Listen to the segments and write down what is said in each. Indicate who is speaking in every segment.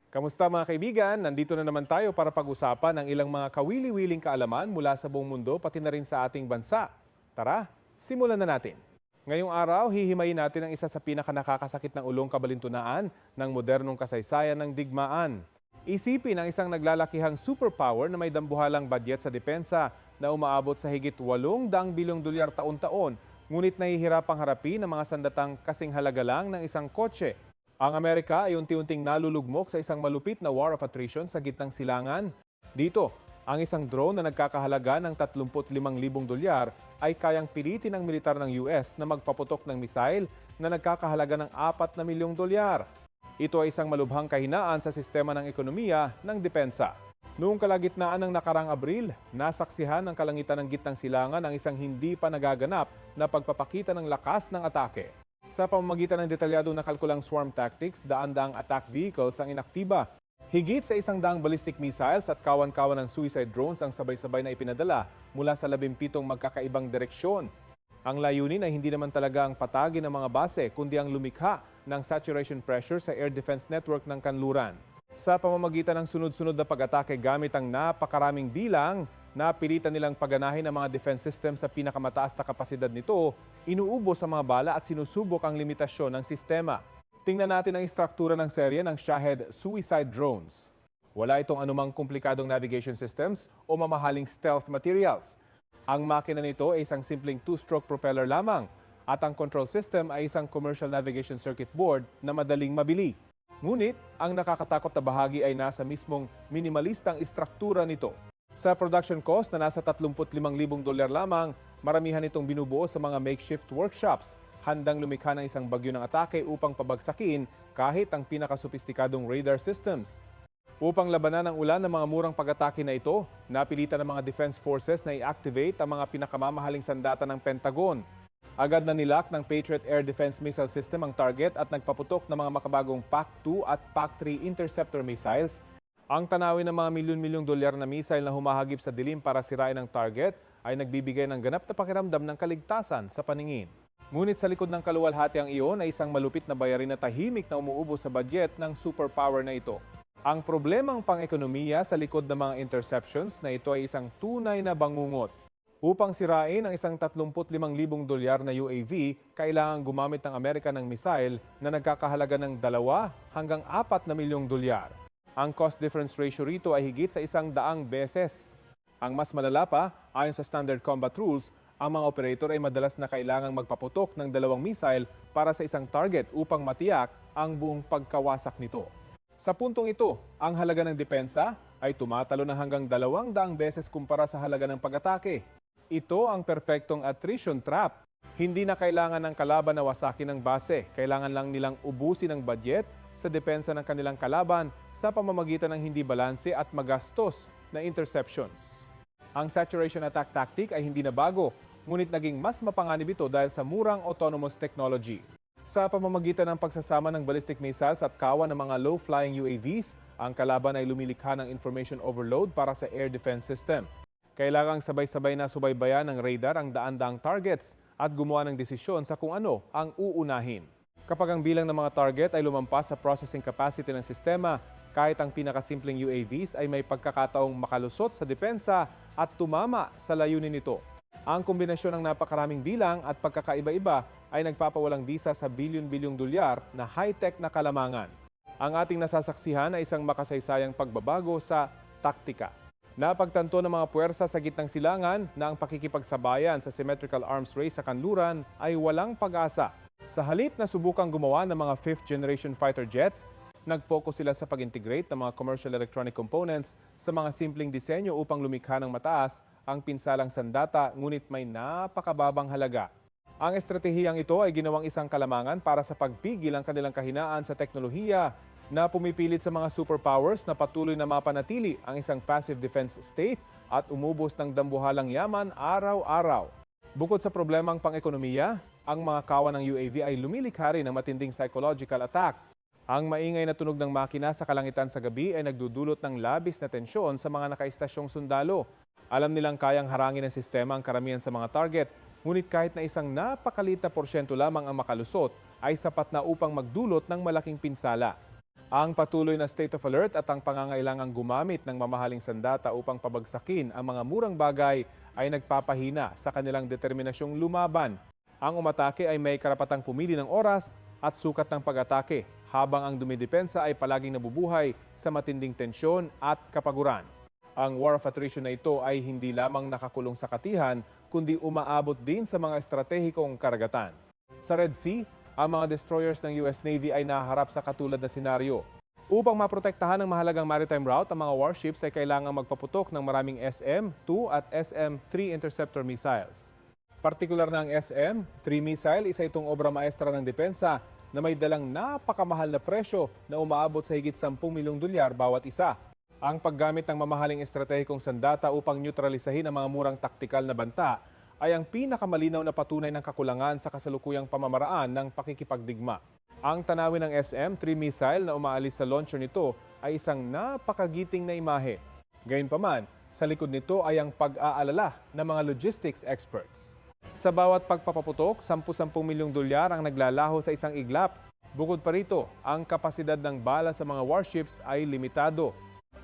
Speaker 1: Kamusta mga kaibigan? Nandito na naman tayo para pag-usapan ng ilang mga kawili-wiling kaalaman mula sa buong mundo pati na rin sa ating bansa. Tara, simulan na natin. Ngayong araw, hihimayin natin ang isa sa pinakanakakasakit ng ulong kabalintunaan ng modernong kasaysayan ng digmaan. Isipin ang isang naglalakihang superpower na may dambuhalang budget sa depensa na umaabot sa higit 800 bilyong dolyar taon-taon, ngunit nahihirapang harapin ang mga sandatang kasing halaga lang ng isang kotse. Ang Amerika ay unti-unting nalulugmok sa isang malupit na war of attrition sa gitnang silangan. Dito, ang isang drone na nagkakahalaga ng 35,000 dolyar ay kayang pilitin ng militar ng US na magpaputok ng misail na nagkakahalaga ng 4 na milyong dolyar. Ito ay isang malubhang kahinaan sa sistema ng ekonomiya ng depensa. Noong kalagitnaan ng nakarang Abril, nasaksihan ng kalangitan ng gitnang silangan ang isang hindi pa nagaganap na pagpapakita ng lakas ng atake. Sa pamamagitan ng detalyadong nakalkulang swarm tactics, daan-daang attack vehicles ang inaktiba. Higit sa 100 ballistic missiles at kawan-kawan ng suicide drones ang sabay-sabay na ipinadala mula sa 17 magkakaibang direksyon. Ang layunin ay hindi naman talaga ang patagin ng mga base, kundi ang lumikha ng saturation pressure sa air defense network ng kanluran. Sa pamamagitan ng sunod-sunod na pag-atake gamit ang napakaraming bilang, napilitan nilang paganahin ang mga defense system sa pinakamataas na kapasidad nito, inuubos ang mga bala at sinusubok ang limitasyon ng sistema. Tingnan natin ang istruktura ng serye ng Shahed suicide drones. Wala itong anumang komplikadong navigation systems o mamahaling stealth materials. Ang makina nito ay isang simpleng two-stroke propeller lamang at ang control system ay isang commercial navigation circuit board na madaling mabili. Ngunit, ang nakakatakot na bahagi ay nasa mismong minimalistang istruktura nito. Sa production cost na nasa 35,000 dolyar lamang, maramihan itong binubuo sa mga makeshift workshops, handang lumikha ng isang bagyo ng atake upang pabagsakin kahit ang pinakasophisticadong radar systems. Upang labanan ang ulan ng mga murang pag-atake na ito, napilitan ng mga defense forces na i-activate ang mga pinakamamahaling sandata ng Pentagon. Agad na nilak ng Patriot Air Defense Missile System ang target at nagpaputok ng mga makabagong PAC-2 at PAC-3 interceptor missiles. Ang tanawin ng mga milyon-milyong dolyar na missile na humahagip sa dilim para sirain ang target ay nagbibigay ng ganap na pakiramdam ng kaligtasan sa paningin. Ngunit sa likod ng kaluwalhatiang iyon ay isang malupit na bayarin na tahimik na umuubos sa budget ng superpower na ito. Ang problemang pang-ekonomiya sa likod ng mga interceptions na ito ay isang tunay na bangungot. Upang sirain ang isang 35,000 dolyar na UAV, kailangan gumamit ng Amerika ng missile na nagkakahalaga ng 2 hanggang 4 na milyong dolyar. Ang cost difference ratio rito ay higit sa 100 beses. Ang mas malala pa, ayon sa standard combat rules, ang mga operator ay madalas na kailangang magpaputok ng 2 missile para sa isang target upang matiyak ang buong pagkawasak nito. Sa puntong ito, ang halaga ng depensa ay tumatalo ng hanggang 200 beses kumpara sa halaga ng pag-atake. Ito ang perpektong attrition trap. Hindi na kailangan ng kalaban na wasakin ng base, kailangan lang nilang ubusin ang budget sa depensa ng kanilang kalaban sa pamamagitan ng hindi balanse at magastos na interceptions. Ang saturation attack tactic ay hindi na bago, ngunit naging mas mapanganib ito dahil sa murang autonomous technology. Sa pamamagitan ng pagsasama ng ballistic missiles at kawan ng mga low-flying UAVs, ang kalaban ay lumilikha ng information overload para sa air defense system. Kailangang sabay-sabay na subaybayan ng radar ang daan-daang targets at gumawa ng desisyon sa kung ano ang uunahin. Kapag ang bilang ng mga target ay lumampas sa processing capacity ng sistema, kahit ang pinakasimpleng UAVs ay may pagkakataong makalusot sa depensa at tumama sa layunin nito. Ang kombinasyon ng napakaraming bilang at pagkakaiba-iba ay nagpapawalang bisa sa bilyon-bilyong dolyar na high-tech na kalamangan. Ang ating nasasaksihan ay isang makasaysayang pagbabago sa taktika. Napagtanto ng mga puwersa sa gitnang silangan na ang pakikipagsabayan sa symmetrical arms race sa kanluran ay walang pag-asa. Sa halip na subukang gumawa ng mga 5th generation fighter jets, nag-focus sila sa pag-integrate ng mga commercial electronic components sa mga simpleng disenyo upang lumikha ng mataas ang pinsalang sandata ngunit may napakababang halaga. Ang estratehiyang ito ay ginawang isang kalamangan para sa pagpigil ang kanilang kahinaan sa teknolohiya na pumipilit sa mga superpowers na patuloy na mapanatili ang isang passive defense state at umubos ng dambuhalang yaman araw-araw. Bukod sa problemang pang-ekonomiya, ang mga kawan ng UAV ay lumilikha rin ng matinding psychological attack. Ang maingay na tunog ng makina sa kalangitan sa gabi ay nagdudulot ng labis na tensyon sa mga nakaistasyong sundalo. Alam nilang kayang harangin ng sistema ang karamihan sa mga target, ngunit kahit na isang napakaliit na porsyento lamang ang makalusot, ay sapat na upang magdulot ng malaking pinsala. Ang patuloy na state of alert at ang pangangailangang gumamit ng mamahaling sandata upang pabagsakin ang mga murang bagay ay nagpapahina sa kanilang determinasyong lumaban. Ang umatake ay may karapatang pumili ng oras at sukat ng pag-atake, habang ang dumidepensa ay palaging nabubuhay sa matinding tensyon at kapaguran. Ang war of attrition na ito ay hindi lamang nakakulong sa katihan, kundi umaabot din sa mga estratehikong karagatan. Sa Red Sea, ang mga destroyers ng US Navy ay nahaharap sa katulad na senaryo. Upang maprotektahan ang mahalagang maritime route, ang mga warships ay kailangang magpaputok ng maraming SM-2 at SM-3 interceptor missiles. Partikular na ang SM-3 missile, isa itong obra maestra ng depensa na may dalang napakamahal na presyo na umaabot sa higit 10 milyong dolyar bawat isa. Ang paggamit ng mamahaling estratehikong sandata upang neutralisahin ang mga murang taktikal na banta ay ang pinakamalinaw na patunay ng kakulangan sa kasalukuyang pamamaraan ng pakikipagdigma. Ang tanawin ng SM-3 missile na umaalis sa launcher nito ay isang napakagiting na imahe. Gayunpaman, sa likod nito ay ang pag-aalala ng mga logistics experts. Sa bawat pagpapaputok, 10-10 milyong dolyar ang naglalaho sa isang iglap. Bukod pa rito, ang kapasidad ng bala sa mga warships ay limitado.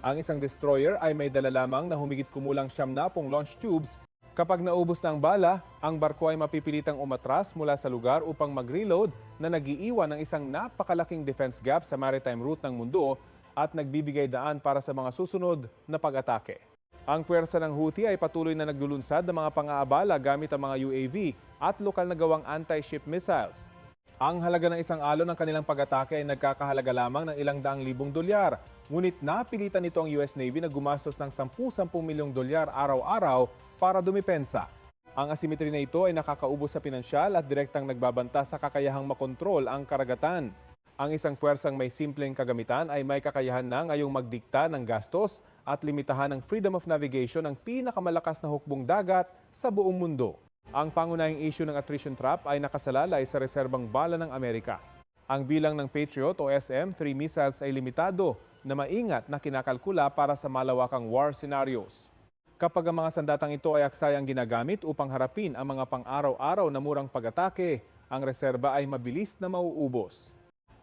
Speaker 1: Ang isang destroyer ay may dala lamang na humigit kumulang 70 launch tubes. Kapag naubos na ang bala, ang barko ay mapipilitang umatras mula sa lugar upang mag-reload na nag-iiwan ng isang napakalaking defense gap sa maritime route ng mundo at nagbibigay daan para sa mga susunod na pag-atake. Ang puwersa ng Houthi ay patuloy na naglulunsad ng mga pang-aabala gamit ang mga UAV at lokal na gawang anti-ship missiles. Ang halaga ng isang alon ng kanilang pag-atake ay nagkakahalaga lamang ng ilang daang libong dolyar. Ngunit napilitan nito ang US Navy na gumastos ng 10-10 milyong dolyar araw-araw para dumipensa. Ang asymmetry na ito ay nakakaubos sa pinansyal at direktang nagbabanta sa kakayahang makontrol ang karagatan. Ang isang puwersang may simpleng kagamitan ay may kakayahan na ngayong magdikta ng gastos at limitahan ng freedom of navigation ng pinakamalakas na hukbong dagat sa buong mundo. Ang pangunahing issue ng attrition trap ay nakasalalay sa reserbang bala ng Amerika. Ang bilang ng Patriot o SM-3 missiles ay limitado na maingat na kinakalkula para sa malawakang war scenarios. Kapag ang mga sandatang ito ay aksayang ginagamit upang harapin ang mga pang-araw-araw na murang pag-atake, ang reserba ay mabilis na mauubos.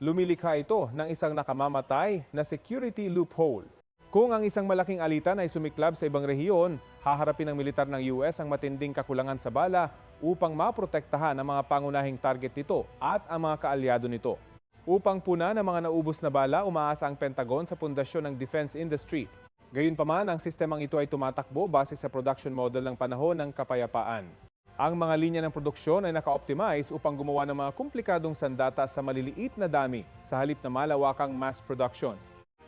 Speaker 1: Lumilikha ito ng isang nakamamatay na security loophole. Kung ang isang malaking alitan ay sumiklab sa ibang rehiyon, haharapin ng militar ng US ang matinding kakulangan sa bala upang maprotektahan ang mga pangunahing target nito at ang mga kaalyado nito. Upang puna ng mga naubos na bala, umaasa ang Pentagon sa pundasyon ng defense industry. Gayunpaman, ang sistemang ito ay tumatakbo base sa production model ng panahon ng kapayapaan. Ang mga linya ng produksyon ay naka-optimize upang gumawa ng mga komplikadong sandata sa maliliit na dami sa halip na malawakang mass production.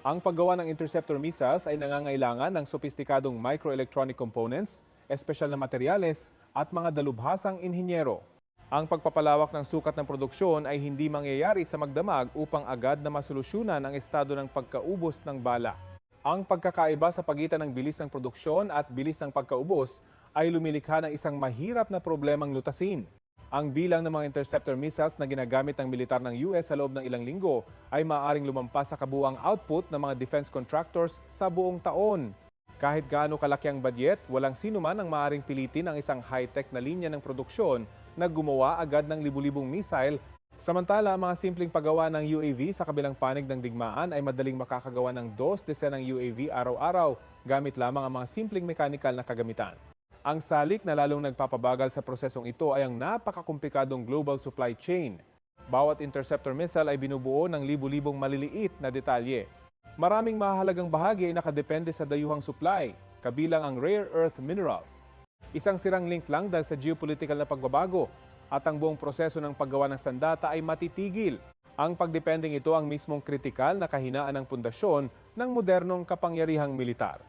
Speaker 1: Ang paggawa ng interceptor missiles ay nangangailangan ng sopistikadong microelectronic components, espesyal na materyales at mga dalubhasang inhinyero. Ang pagpapalawak ng sukat ng produksyon ay hindi mangyayari sa magdamag upang agad na masolusyonan ang estado ng pagkaubos ng bala. Ang pagkakaiba sa pagitan ng bilis ng produksyon at bilis ng pagkaubos ay lumilikha ng isang mahirap na problemang lutasin. Ang bilang ng mga interceptor missiles na ginagamit ng militar ng US sa loob ng ilang linggo ay maaaring lumampas sa kabuuang output ng mga defense contractors sa buong taon. Kahit gaano kalaki ang budget, walang sino man ang maaaring pilitin ang isang high-tech na linya ng produksyon na gumawa agad ng libu-libong missile. Samantala, ang mga simpleng paggawa ng UAV sa kabilang panig ng digmaan ay madaling makakagawa ng 2 desenang UAV araw-araw gamit lamang ang mga simpleng mechanical na kagamitan. Ang salik na lalong nagpapabagal sa prosesong ito ay ang napakakomplikadong global supply chain. Bawat interceptor missile ay binubuo ng libu-libong maliliit na detalye. Maraming mahalagang bahagi ay nakadepende sa dayuhang supply, kabilang ang rare earth minerals. Isang sirang link lang dahil sa geopolitical na pagbabago at ang buong proseso ng paggawa ng sandata ay matitigil. Ang pagdependeng ito ang mismong kritikal na kahinaan ng pundasyon ng modernong kapangyarihang militar.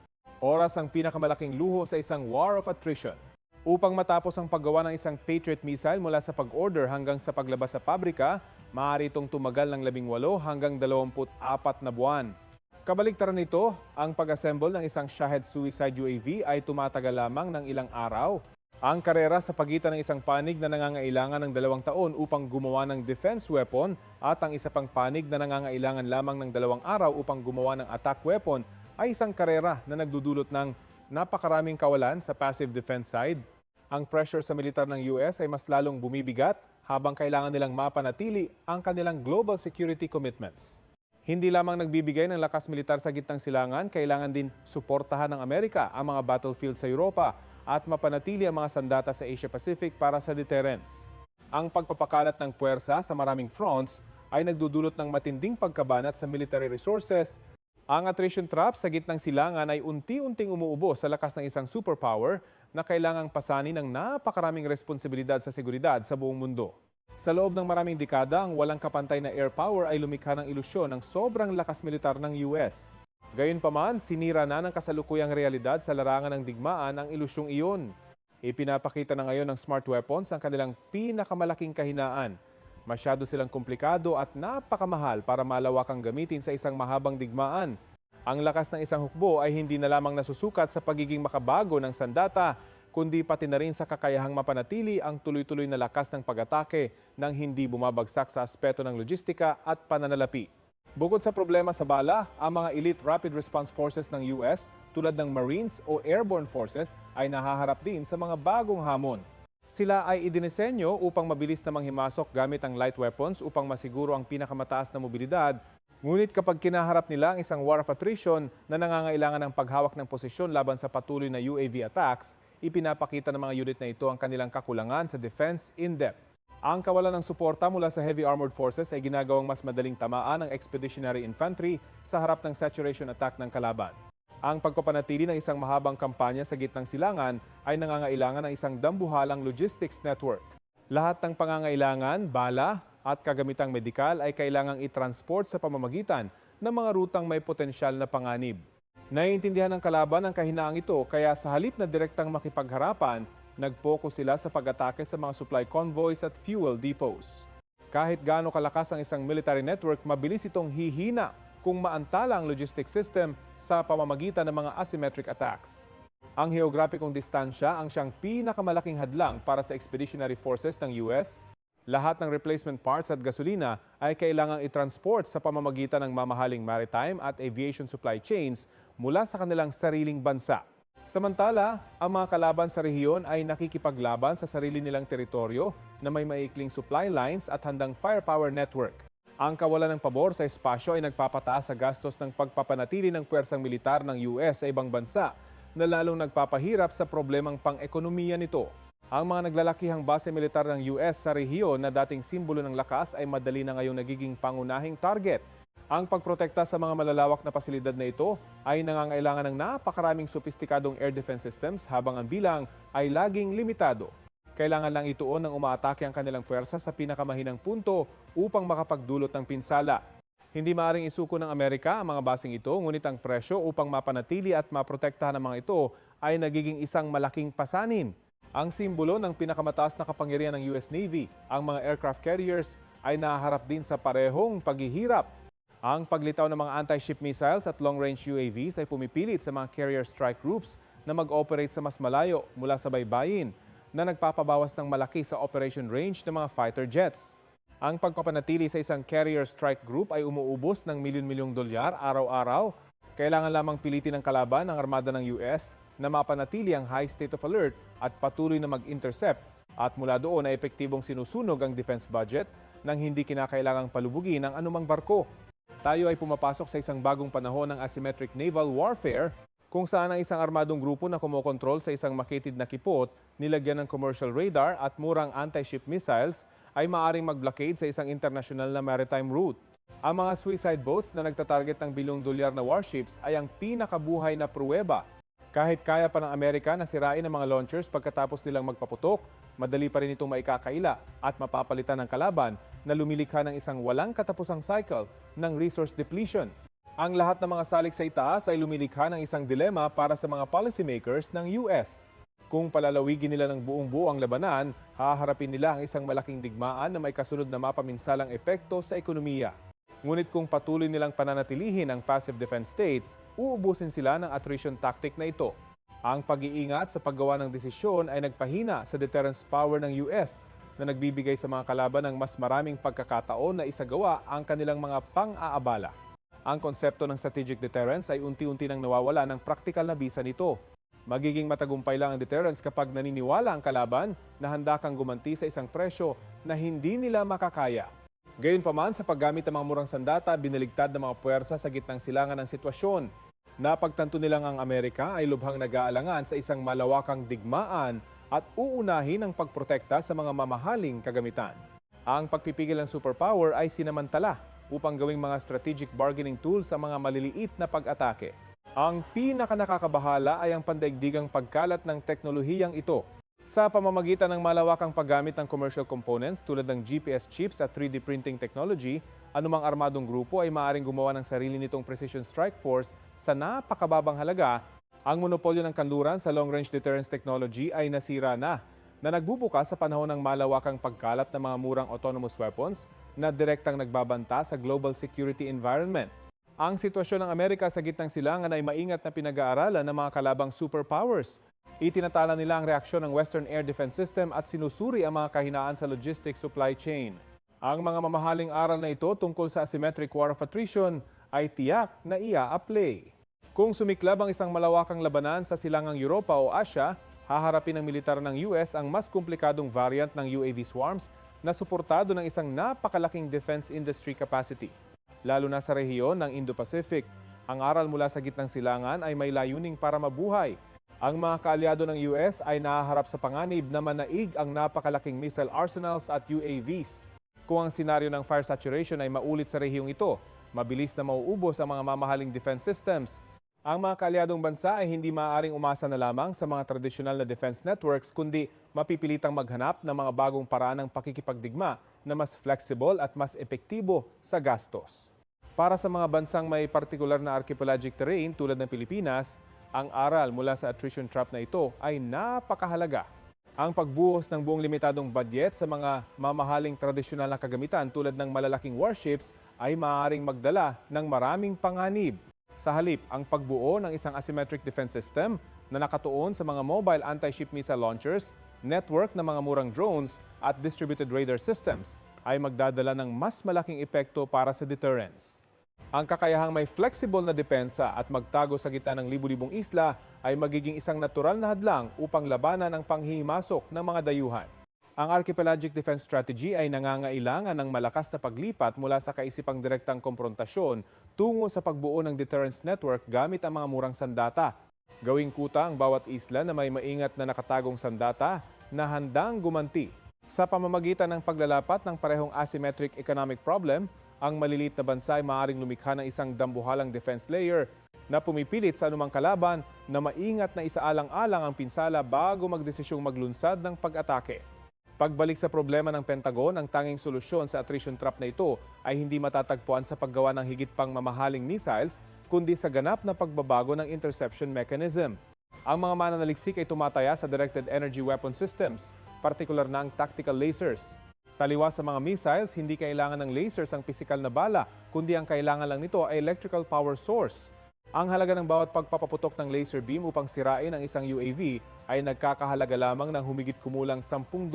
Speaker 1: Oras ang pinakamalaking luho sa isang war of attrition. Upang matapos ang paggawa ng isang Patriot missile mula sa pag-order hanggang sa paglabas sa pabrika, maaari itong tumagal ng 18 hanggang 24 na buwan. Kabaligtaran nito, ang pag-assemble ng isang Shahed suicide UAV ay tumatagal lamang ng ilang araw. Ang karera sa pagitan ng isang panig na nangangailangan ng 2 taon upang gumawa ng defense weapon at ang isa pang panig na nangangailangan lamang ng 2 araw upang gumawa ng attack weapon ay isang karera na nagdudulot ng napakaraming kawalan sa passive defense side. Ang pressure sa militar ng US ay mas lalong bumibigat habang kailangan nilang mapanatili ang kanilang global security commitments. Hindi lamang nagbibigay ng lakas militar sa gitnang silangan, kailangan din suportahan ng Amerika ang mga battlefield sa Europa at mapanatili ang mga sandata sa Asia Pacific para sa deterrence. Ang pagpapakalat ng puwersa sa maraming fronts ay nagdudulot ng matinding pagkabanat sa military resources. Ang attrition trap sa gitnang silangan ay unti-unting umuubo sa lakas ng isang superpower na kailangang pasanin ng napakaraming responsibilidad sa seguridad sa buong mundo. Sa loob ng maraming dekada, ang walang kapantay na air power ay lumikha ng ilusyon ng sobrang lakas militar ng US. Gayunpaman, sinira na ng kasalukuyang realidad sa larangan ng digmaan ang ilusyong iyon. Ipinapakita na ngayon ng smart weapons ang kanilang pinakamalaking kahinaan. Masyado silang komplikado at napakamahal para malawakang gamitin sa isang mahabang digmaan. Ang lakas ng isang hukbo ay hindi na lamang nasusukat sa pagiging makabago ng sandata, kundi pati na rin sa kakayahang mapanatili ang tuloy-tuloy na lakas ng pag-atake nang hindi bumabagsak sa aspeto ng logistika at pananalapi. Bukod sa problema sa bala, ang mga elite rapid response forces ng US tulad ng Marines o Airborne Forces ay nahaharap din sa mga bagong hamon. Sila ay idinisenyo upang mabilis na manghimasok gamit ang light weapons upang masiguro ang pinakamataas na mobilidad. Ngunit kapag kinaharap nila ang isang war of attrition na nangangailangan ng paghawak ng posisyon laban sa patuloy na UAV attacks, ipinapakita ng mga unit na ito ang kanilang kakulangan sa defense in-depth. Ang kawalan ng suporta mula sa heavy armored forces ay ginagawang mas madaling tamaan ng expeditionary infantry sa harap ng saturation attack ng kalaban. Ang pagpapanatili ng isang mahabang kampanya sa gitnang silangan ay nangangailangan ng isang dambuhalang logistics network. Lahat ng pangangailangan, bala at kagamitang medikal ay kailangang i-transport sa pamamagitan ng mga rutang may potensyal na panganib. Naiintindihan ng kalaban ang kahinaang ito kaya sa halip na direktang makipagharapan, nag-focus sila sa pag-atake sa mga supply convoys at fuel depots. Kahit gaano kalakas ang isang military network, mabilis itong hihina kung maantala ang logistic system sa pamamagitan ng mga asymmetric attacks. Ang heograpikong distansya ang siyang pinakamalaking hadlang para sa expeditionary forces ng US. Lahat ng replacement parts at gasolina ay kailangang i-transport sa pamamagitan ng mamahaling maritime at aviation supply chains mula sa kanilang sariling bansa. Samantala, ang mga kalaban sa rehiyon ay nakikipaglaban sa sarili nilang teritoryo na may maikling supply lines at handang firepower network. Ang kawalan ng pabor sa espasyo ay nagpapataas sa gastos ng pagpapanatili ng puwersang militar ng US sa ibang bansa na lalong nagpapahirap sa problemang pang-ekonomiya nito. Ang mga naglalakihang base militar ng US sa rehiyon na dating simbolo ng lakas ay madali na ngayong nagiging pangunahing target. Ang pagprotekta sa mga malalawak na pasilidad na ito ay nangangailangan ng napakaraming sopistikadong air defense systems habang ang bilang ay laging limitado. Kailangan lang ituon ng umaatake ang kanilang puwersa sa pinakamahinang punto upang makapagdulot ng pinsala. Hindi maaaring isuko ng Amerika ang mga basing ito, ngunit ang presyo upang mapanatili at maprotektahan ang mga ito ay nagiging isang malaking pasanin. Ang simbolo ng pinakamataas na kapangyarihan ng US Navy, ang mga aircraft carriers, ay nahaharap din sa parehong paghihirap. Ang paglitaw ng mga anti-ship missiles at long-range UAVs ay pumipilit sa mga carrier strike groups na mag-operate sa mas malayo mula sa baybayin na nagpapabawas ng malaki sa operation range ng mga fighter jets. Ang pagpapanatili sa isang carrier strike group ay umuubos ng milyon-milyong dolyar araw-araw. Kailangan lamang pilitin ng kalaban ng armada ng US na mapanatili ang high state of alert at patuloy na mag-intercept at mula doon ay epektibong sinusunog ang defense budget nang hindi kinakailangang palubugin ang anumang barko. Tayo ay pumapasok sa isang bagong panahon ng asymmetric naval warfare kung saan ang isang armadong grupo na kumokontrol sa isang makitid na kipot, nilagyan ng commercial radar at murang anti-ship missiles ay maaaring mag-blockade sa isang international na maritime route. Ang mga suicide boats na nagtatarget ng bilyong-dolyar na warships ay ang pinakabuhay na pruweba. Kahit kaya pa ng Amerika na sirain ang mga launchers pagkatapos nilang magpaputok, madali pa rin itong maikakaila at mapapalitan ng kalaban na lumilikha ng isang walang katapusang cycle ng resource depletion. Ang lahat ng mga salik sa itaas ay lumilikha ng isang dilema para sa mga policymakers ng US. Kung palalawigin nila ng buong-buo ang labanan, haharapin nila ang isang malaking digmaan na may kasunod na mapaminsalang epekto sa ekonomiya. Ngunit kung patuloy nilang pananatilihin ang passive defense state, uubusin sila ng attrition tactic na ito. Ang pag-iingat sa paggawa ng desisyon ay nagpahina sa deterrence power ng US na nagbibigay sa mga kalaban ng mas maraming pagkakataon na isagawa ang kanilang mga pang-aabala. Ang konsepto ng strategic deterrence ay unti-unti nang nawawala ng praktikal na bisa nito. Magiging matagumpay lang ang deterrence kapag naniniwala ang kalaban na handa kang gumanti sa isang presyo na hindi nila makakaya. Gayunpaman, sa paggamit ng mga murang sandata, binaligtad ng mga puwersa sa gitnang silangan ng sitwasyon. Napagtanto nilang ang Amerika ay lubhang nag-aalangan sa isang malawakang digmaan at uunahin ang pagprotekta sa mga mamahaling kagamitan. Ang pagpipigil ng superpower ay sinamantala upang gawing mga strategic bargaining tools sa mga maliliit na pag-atake. Ang pinakanakakabahala ay ang pandaigdigang pagkalat ng teknolohiyang ito sa pamamagitan ng malawakang paggamit ng commercial components tulad ng GPS chips at 3D printing technology. Anumang armadong grupo ay maaaring gumawa ng sarili nitong precision strike force sa napakababang halaga. Ang monopolyo ng kanluran sa long-range deterrence technology ay nasira na nagbubukas sa panahon ng malawakang pagkalat ng mga murang autonomous weapons na direktang nagbabanta sa global security environment. Ang sitwasyon ng Amerika sa gitnang silangan ay maingat na pinag-aaralan ng mga kalabang superpowers. Itinatala nila ang reaksyon ng Western Air Defense System at sinusuri ang mga kahinaan sa logistics supply chain. Ang mga mamahaling aral na ito tungkol sa asymmetric war of attrition ay tiyak na ia-apply. Kung sumiklab ang isang malawakang labanan sa silangang Europa o Asia, haharapin ng militar ng US ang mas komplikadong variant ng UAV swarms na suportado ng isang napakalaking defense industry capacity. Lalo na sa rehiyon ng Indo-Pacific, ang aral mula sa gitnang silangan ay may layuning para mabuhay. Ang mga kaalyado ng US ay nahaharap sa panganib na manaig ang napakalaking missile arsenals at UAVs. Kung ang senaryo ng fire saturation ay maulit sa rehiyong ito, mabilis na mauubos ang mga mamahaling defense systems. Ang mga kaalyadong bansa ay hindi maaaring umasa na lamang sa mga tradisyonal na defense networks, kundi mapipilitang maghanap ng mga bagong paraan ng pakikipagdigma na mas flexible at mas epektibo sa gastos. Para sa mga bansang may partikular na archipelagic terrain tulad ng Pilipinas, ang aral mula sa attrition trap na ito ay napakahalaga. Ang pagbuhos ng buong limitadong budget sa mga mamahaling tradisyonal na kagamitan tulad ng malalaking warships ay maaaring magdala ng maraming panganib. Sa halip, ang pagbuo ng isang asymmetric defense system na nakatuon sa mga mobile anti-ship missile launchers, network ng mga murang drones at distributed radar systems ay magdadala ng mas malaking epekto para sa deterrence. Ang kakayahang may flexible na depensa at magtago sa gitna ng libu-libong isla ay magiging isang natural na hadlang upang labanan ang panghihimasok ng mga dayuhan. Ang Archipelagic Defense Strategy ay nangangailangan ng malakas na paglipat mula sa kaisipang direktang komprontasyon tungo sa pagbuo ng deterrence network gamit ang mga murang sandata. Gawing kuta ang bawat isla na may maingat na nakatagong sandata na handang gumanti. Sa pamamagitan ng paglalapat ng parehong asymmetric economic problem, ang maliliit na bansa ay maaaring lumikha ng isang dambuhalang defense layer na pumipilit sa anumang kalaban na maingat na isaalang-alang ang pinsala bago magdesisyong maglunsad ng pag-atake. Pagbalik sa problema ng Pentagon, ang tanging solusyon sa attrition trap na ito ay hindi matatagpuan sa paggawa ng higit pang mamahaling missiles, kundi sa ganap na pagbabago ng interception mechanism. Ang mga mananaliksik ay tumataya sa directed energy weapon systems, partikular na ang tactical lasers. Taliwas sa mga missiles, hindi kailangan ng lasers ang pisikal na bala, kundi ang kailangan lang nito ay electrical power source. Ang halaga ng bawat pagpapaputok ng laser beam upang sirain ang isang UAV ay nagkakahalaga lamang ng humigit kumulang $10.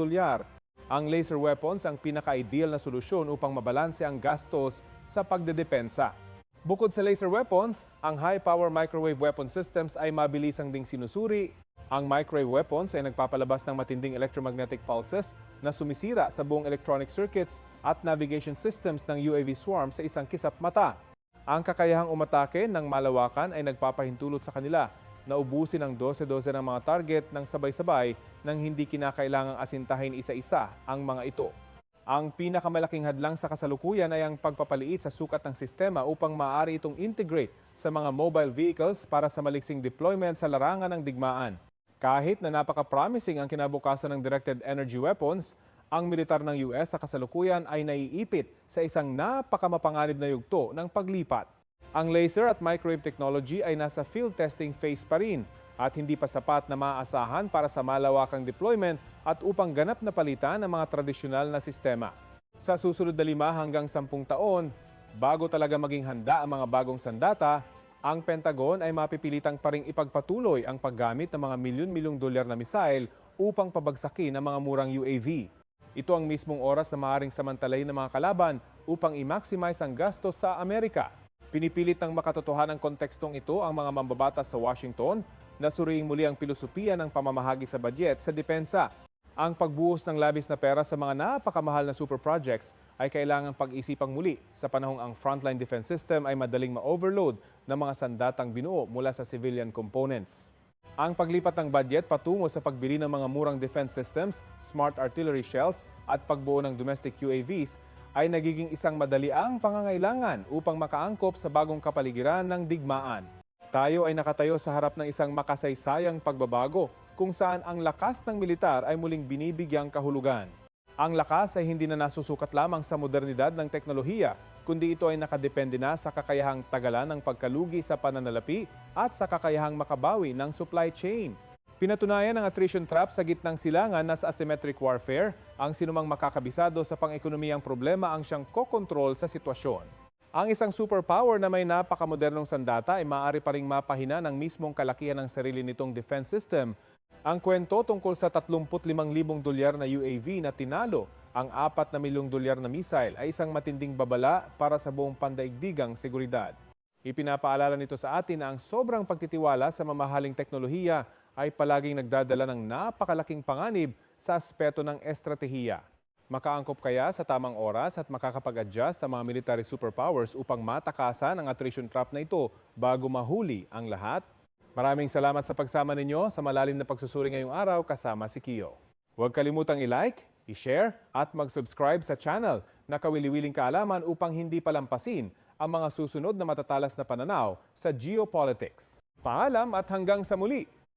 Speaker 1: Ang laser weapons ang pinaka-ideal na solusyon upang mabalanse ang gastos sa pagdedepensa. Bukod sa laser weapons, ang high-power microwave weapon systems ay mabilisang ding sinusuri. Ang microwave weapons ay nagpapalabas ng matinding electromagnetic pulses na sumisira sa buong electronic circuits at navigation systems ng UAV swarm sa isang kisap mata. Ang kakayahang umatake ng malawakan ay nagpapahintulot sa kanila na ubusin ang 12-12 ng mga target ng sabay-sabay nang hindi kinakailangang asintahin isa-isa ang mga ito. Ang pinakamalaking hadlang sa kasalukuyan ay ang pagpapaliit sa sukat ng sistema upang maaari itong integrate sa mga mobile vehicles para sa maliksing deployment sa larangan ng digmaan. Kahit na napaka-promising ang kinabukasan ng directed energy weapons, ang militar ng US sa kasalukuyan ay naiipit sa isang napakamapanganib na yugto ng paglipat. Ang laser at microwave technology ay nasa field testing phase pa rin at hindi pa sapat na maaasahan para sa malawakang deployment at upang ganap na palitan ang mga tradisyonal na sistema. Sa susunod na 5 hanggang 10 taon, bago talaga maging handa ang mga bagong sandata, ang Pentagon ay mapipilitang pa ring ipagpatuloy ang paggamit ng mga milyon-milyong dolyar na missile upang pabagsakin ang mga murang UAV. Ito ang mismong oras na maaaring samantalayin ng mga kalaban upang i-maximize ang gastos sa Amerika. Pinipilit ng makatotohanan ng kontekstong ito ang mga mambabatas sa Washington na suriing muli ang pilosopiya ng pamamahagi sa budget sa depensa. Ang pagbuhos ng labis na pera sa mga napakamahal na super projects ay kailangang pag-isipang muli sa panahong ang frontline defense system ay madaling ma-overload ng mga sandatang binuo mula sa civilian components. Ang paglipat ng budget patungo sa pagbili ng mga murang defense systems, smart artillery shells at pagbuo ng domestic UAVs ay nagiging isang madaliang pangangailangan upang makaangkop sa bagong kapaligiran ng digmaan. Tayo ay nakatayo sa harap ng isang makasaysayang pagbabago kung saan ang lakas ng militar ay muling binibigyang kahulugan. Ang lakas ay hindi na nasusukat lamang sa modernidad ng teknolohiya, kundi ito ay nakadepende na sa kakayahang tagalan ng pagkalugi sa pananalapi at sa kakayahang makabawi ng supply chain. Pinatunayan ng attrition trap sa gitnang silangan na sa asymmetric warfare, ang sinumang makakabisado sa pang-ekonomiyang problema ang siyang kokontrol sa sitwasyon. Ang isang superpower na may napakamodernong sandata ay maaari pa ring mapahina ng mismong kalakihan ng sarili nitong defense system. Ang kwento tungkol sa 35,000 dolyar na UAV na tinalo ang 4 na milyong dolyar na missile ay isang matinding babala para sa buong pandaigdigang seguridad. Ipinapaalala nito sa atin na ang sobrang pagtitiwala sa mamahaling teknolohiya ay palaging nagdadala ng napakalaking panganib sa aspeto ng estratehiya. Makaangkop kaya sa tamang oras at makakapag-adjust ang mga military superpowers upang matakasan ang attrition trap na ito bago mahuli ang lahat? Maraming salamat sa pagsama ninyo sa malalim na pagsusuri ngayong araw kasama si Kio. Huwag kalimutang i-like, i-share at mag-subscribe sa channel na Kawili-Wiling Kaalaman upang hindi palampasin ang mga susunod na matatalas na pananaw sa geopolitics. Paalam at hanggang sa muli!